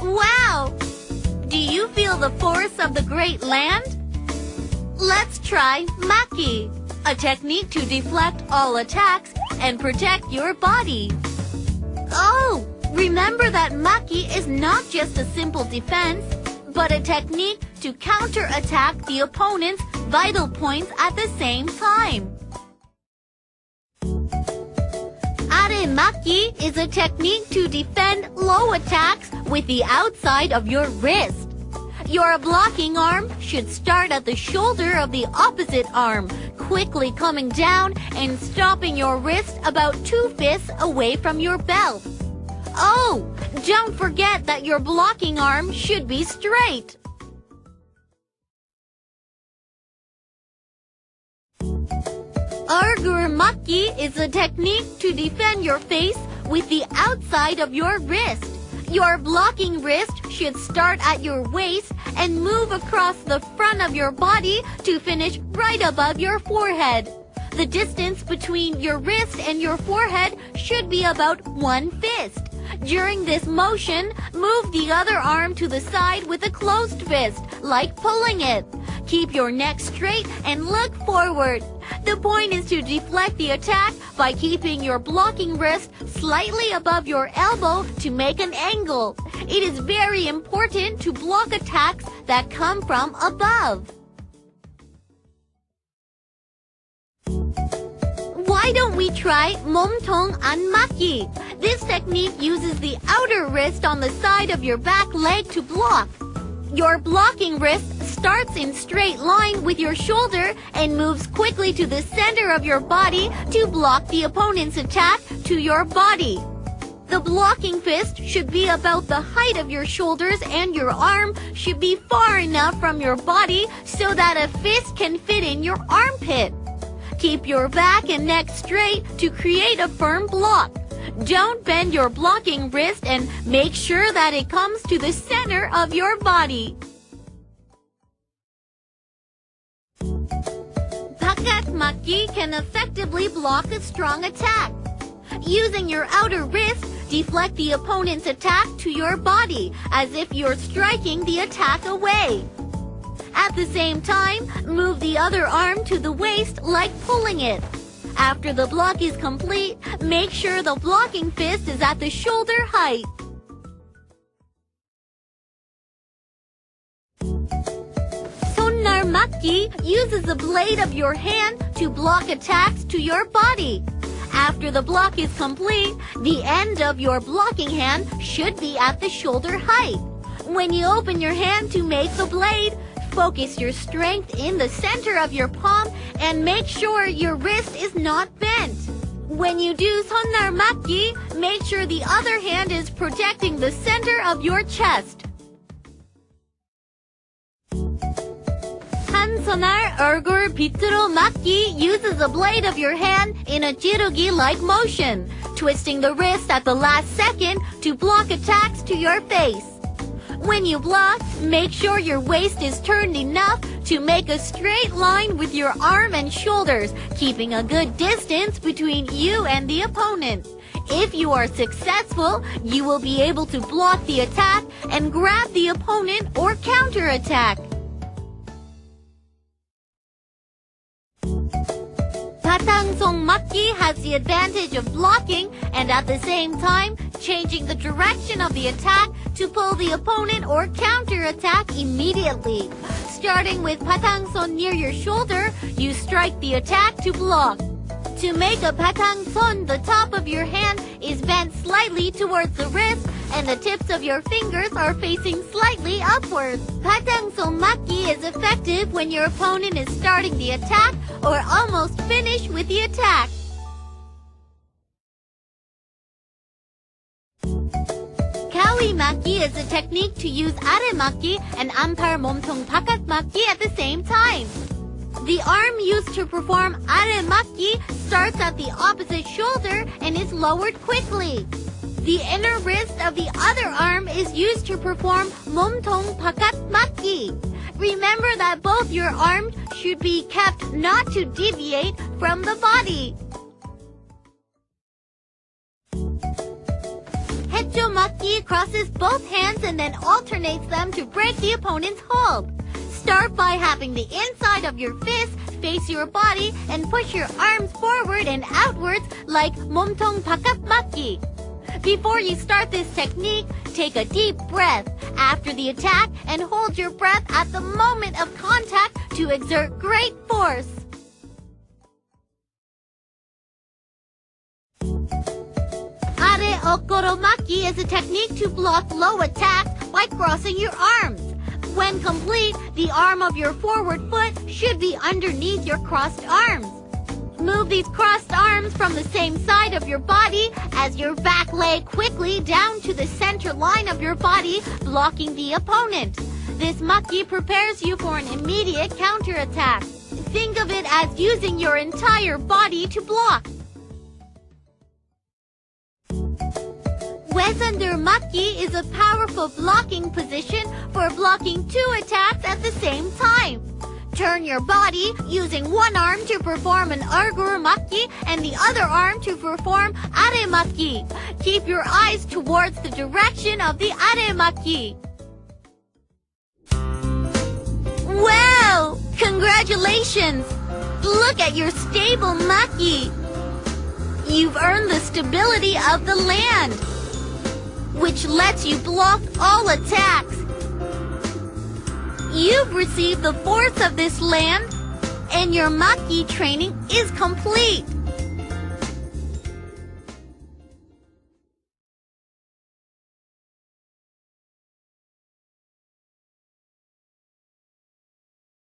Wow! Do you feel the force of the great land? Let's try Makki, a technique to deflect all attacks and protect your body. Oh, remember that Makki is not just a simple defense, but a technique to counter-attack the opponent's vital points at the same time. Makki is a technique to defend low attacks with the outside of your wrist. Your blocking arm should start at the shoulder of the opposite arm, quickly coming down and stopping your wrist about 2 fists away from your belt. Oh, don't forget that your blocking arm should be straight. Makki is a technique to defend your face with the outside of your wrist. Your blocking wrist should start at your waist and move across the front of your body to finish right above your forehead. The distance between your wrist and your forehead should be about 1 fist. During this motion, move the other arm to the side with a closed fist, like pulling it. Keep your neck straight and look forward. The point is to deflect the attack by keeping your blocking wrist slightly above your elbow to make an angle. It is very important to block attacks that come from above. Why don't we try 몸통 안 맞기? This technique uses the outer wrist on the side of your back leg to block. Your blocking wrist starts in straight line with your shoulder and moves quickly to the center of your body to block the opponent's attack to your body. The blocking fist should be about the height of your shoulders and your arm should be far enough from your body so that a fist can fit in your armpit. Keep your back and neck straight to create a firm block. Don't bend your blocking wrist and make sure that it comes to the center of your body. Makki can effectively block a strong attack. Using your outer wrist, deflect the opponent's attack to your body as if you're striking the attack away. At the same time, move the other arm to the waist like pulling it. After the block is complete, make sure the blocking fist is at the shoulder height. Makki uses the blade of your hand to block attacks to your body. After the block is complete, the end of your blocking hand should be at the shoulder height. When you open your hand to make the blade, focus your strength in the center of your palm and make sure your wrist is not bent. When you do Makki, make sure the other hand is protecting the center of your chest. 한손을 얼굴 빛으로 막기 uses the blade of your hand in a 찌르기-like motion, twisting the wrist at the last second to block attacks to your face. When you block, make sure your waist is turned enough to make a straight line with your arm and shoulders, keeping a good distance between you and the opponent. If you are successful, you will be able to block the attack and grab the opponent or counterattack. Makki has the advantage of blocking and at the same time changing the direction of the attack to pull the opponent or counterattack immediately. Starting with patangson near your shoulder, you strike the attack to block. To make a patangson, the top of your hand is bent slightly towards the wrist and the tips of your fingers are facing slightly upwards. Patangson Makki is effective when your opponent is starting the attack or almost finished with the attack. Makki is a technique to use Makki and 안팔 몸통 바깥 Makki at the same time. The arm used to perform Makki starts at the opposite shoulder and is lowered quickly. The inner wrist of the other arm is used to perform 몸통 바깥 Makki. Remember that both your arms should be kept not to deviate from the body. Ucho Makki crosses both hands and then alternates them to break the opponent's hold. Start by having the inside of your fist face your body and push your arms forward and outwards like 몸통 바깥 막기. Before you start this technique, take a deep breath after the attack and hold your breath at the moment of contact to exert great force. Are okoro makki is a technique to block low attacks by crossing your arms. When complete, the arm of your forward foot should be underneath your crossed arms. Move these crossed arms from the same side of your body as your back leg quickly down to the center line of your body, blocking the opponent. This makki prepares you for an immediate counterattack. Think of it as using your entire body to block. Wesunder makki is a powerful blocking position for blocking two attacks at the same time. Turn your body using one arm to perform an argur makki and the other arm to perform are makki. Keep your eyes towards the direction of the are makki. Wow! Congratulations! Look at your stable makki. You've earned the stability of the land, which lets you block all attacks. You've received the force of this land, and your makki training is complete.